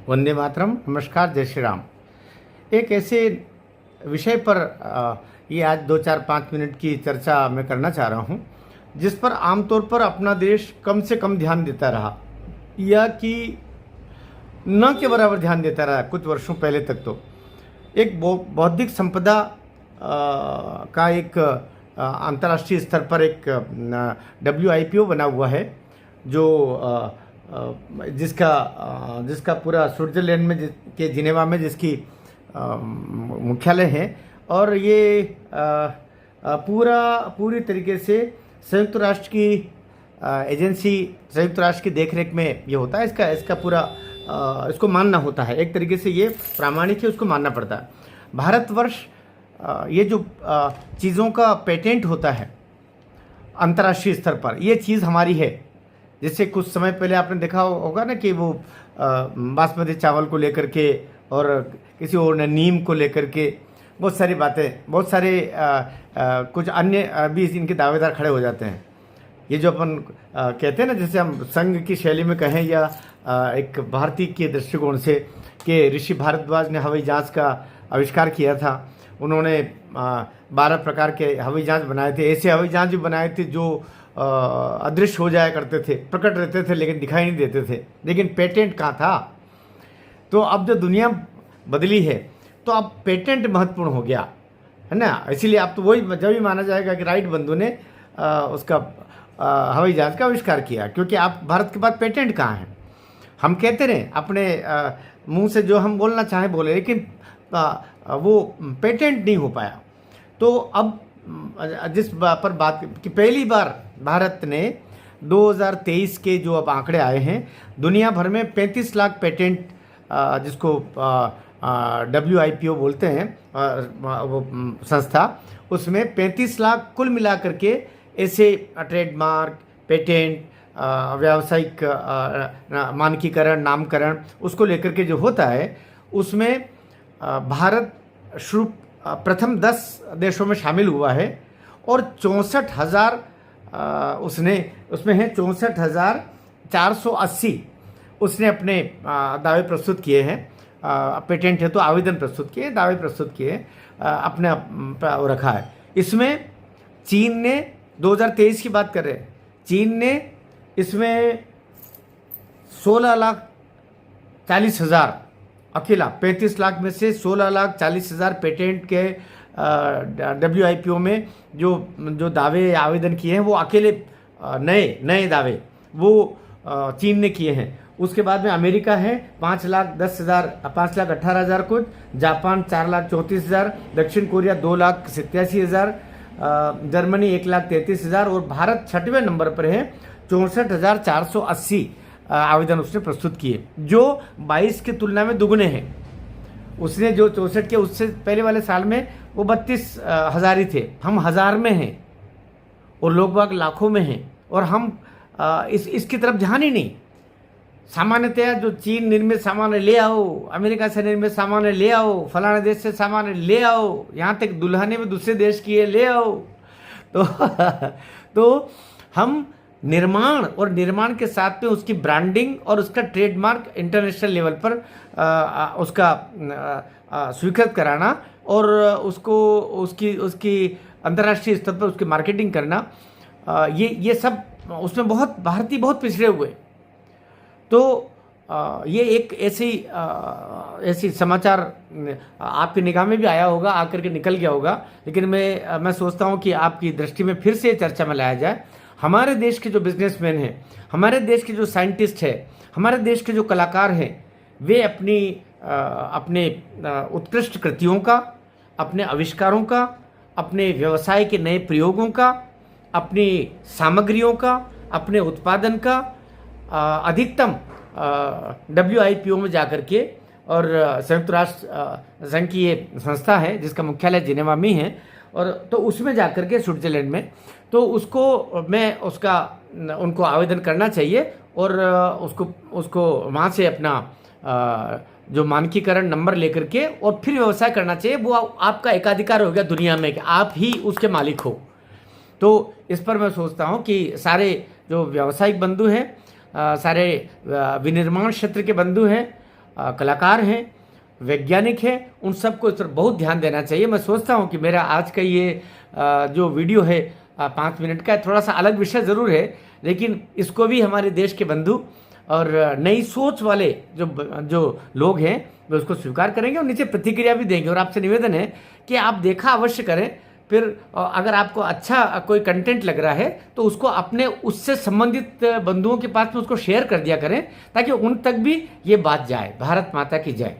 वंदे मातरम। नमस्कार, जय श्री राम। एक ऐसे विषय पर ये आज 2-4-5 मिनट की चर्चा मैं करना चाह रहा हूँ जिस पर आमतौर पर अपना देश कम से कम ध्यान देता रहा या कि न के बराबर ध्यान देता रहा कुछ वर्षों पहले तक। तो एक बौद्धिक संपदा का एक अंतर्राष्ट्रीय स्तर पर एक WIPO बना हुआ है जो जिसका पूरा स्विट्जरलैंड में के जिनेवा में जिसकी मुख्यालय है। और ये पूरी तरीके से संयुक्त राष्ट्र की एजेंसी, संयुक्त राष्ट्र की देखरेख में ये होता है। इसका पूरा इसको मानना होता है, एक तरीके से ये प्रामाणिक है, उसको मानना पड़ता है। भारतवर्ष ये जो चीज़ों का पेटेंट होता है अंतर्राष्ट्रीय स्तर पर, ये चीज़ हमारी है। जैसे कुछ समय पहले आपने देखा होगा ना कि वो बासमती चावल को लेकर के और किसी और ने नीम को लेकर के बहुत सारी बातें, बहुत सारे कुछ अन्य भी इनके दावेदार खड़े हो जाते हैं। ये जो अपन कहते हैं ना, जैसे हम संघ की शैली में कहें या एक भारतीय के दृष्टिकोण से कि ऋषि भारद्वाज ने हवाई जहाज़ का आविष्कार किया था। उन्होंने 12 प्रकार के हवाई जहाज़ बनाए थे। ऐसे हवाई जहाज़ भी बनाए थे जो अदृश्य हो जाया करते थे, प्रकट रहते थे लेकिन दिखाई नहीं देते थे। लेकिन पेटेंट कहाँ था? तो अब जो दुनिया बदली है तो अब पेटेंट महत्वपूर्ण हो गया है ना। इसीलिए अब तो वही जब भी माना जाएगा कि राइट बंधु ने उसका हवाई जहाज़ का आविष्कार किया, क्योंकि आप भारत के पास पेटेंट कहाँ है? हम कहते रहे अपने मुंह से जो हम बोलना चाहें बोले, लेकिन वो पेटेंट नहीं हो पाया। तो अब जिस पर बात कि पहली बार भारत ने 2023 के जो अब आंकड़े आए हैं, दुनिया भर में 35 लाख पेटेंट जिसको WIPO बोलते हैं वो संस्था, उसमें 35 लाख कुल मिलाकर के ऐसे ट्रेडमार्क, पेटेंट, व्यावसायिक मानकीकरण, नामकरण, उसको लेकर के जो होता है, उसमें भारत प्रथम 10 देशों में शामिल हुआ है। और 64,000 उसमें है 64,480 उसने अपने दावे प्रस्तुत किए हैं। पेटेंट है तो आवेदन प्रस्तुत किए, दावे प्रस्तुत किए, अपने रखा है। इसमें चीन ने 2023 की बात कर रहे हैं, चीन ने इसमें 16,40,000 अकेला 35 लाख में से 16,40,000 पेटेंट के WIPO में जो दावे आवेदन किए हैं, वो अकेले नए दावे वो चीन ने किए हैं। उसके बाद में अमेरिका है 5,18,000 कुछ, जापान 4,34,000, दक्षिण कोरिया 2,87,000, जर्मनी 1,33,000 और भारत 6वें नंबर पर है। 64,480 आवेदन उसने प्रस्तुत किए, जो 22 की तुलना में दुगने हैं। उसने जो 64 के उससे पहले वाले साल में वो 32,000 ही थे। हम हज़ार में हैं और लोग बाग लाखों में हैं, और हम इसकी तरफ ध्यान ही नहीं। सामान्यतया जो चीन निर्मित सामान ले आओ, अमेरिका से निर्मित सामान ले आओ, फलाने देश से सामान ले आओ, यहाँ तक दुल्हने में दूसरे देश की ले आओ। तो हम निर्माण और निर्माण के साथ में उसकी ब्रांडिंग और उसका ट्रेडमार्क इंटरनेशनल लेवल पर उसका स्वीकृत कराना और उसकी अंतर्राष्ट्रीय स्तर पर उसकी मार्केटिंग करना, ये सब उसमें भारतीय बहुत पिछड़े हुए। तो ये एक ऐसी समाचार आपकी निगाह में भी आया होगा, आकर के निकल गया होगा, लेकिन मैं सोचता हूँ कि आपकी दृष्टि में फिर से चर्चा में लाया जाए। हमारे देश के जो बिजनेसमैन हैं, हमारे देश के जो साइंटिस्ट हैं, हमारे देश के जो कलाकार हैं, वे अपने उत्कृष्ट कृतियों का, अपने आविष्कारों का, अपने व्यवसाय के नए प्रयोगों का, अपनी सामग्रियों का, अपने उत्पादन का अधिकतम WIPO में जाकर के, और संयुक्त राष्ट्र संघ की ये संस्था है जिसका मुख्यालय जिनेवा में है, और तो उसमें जाकर के स्विट्जरलैंड में, तो उनको आवेदन करना चाहिए और उसको वहाँ से अपना जो मानकीकरण नंबर लेकर के और फिर व्यवसाय करना चाहिए। वो आपका एकाधिकार हो गया दुनिया में कि आप ही उसके मालिक हो। तो इस पर मैं सोचता हूँ कि सारे जो व्यावसायिक बंधु हैं, सारे विनिर्माण क्षेत्र के बंधु हैं, कलाकार हैं, वैज्ञानिक हैं, उन सबको इस पर बहुत ध्यान देना चाहिए। मैं सोचता हूँ कि मेरा आज का ये जो वीडियो है 5 मिनट का, थोड़ा सा अलग विषय ज़रूर है, लेकिन इसको भी हमारे देश के बंधु और नई सोच वाले जो लोग हैं वे उसको स्वीकार करेंगे और नीचे प्रतिक्रिया भी देंगे। और आपसे निवेदन है कि आप देखा अवश्य करें, फिर अगर आपको अच्छा कोई कंटेंट लग रहा है तो उसको अपने उससे संबंधित बंधुओं के पास में उसको शेयर कर दिया करें, ताकि उन तक भी ये बात जाए। भारत माता की जय।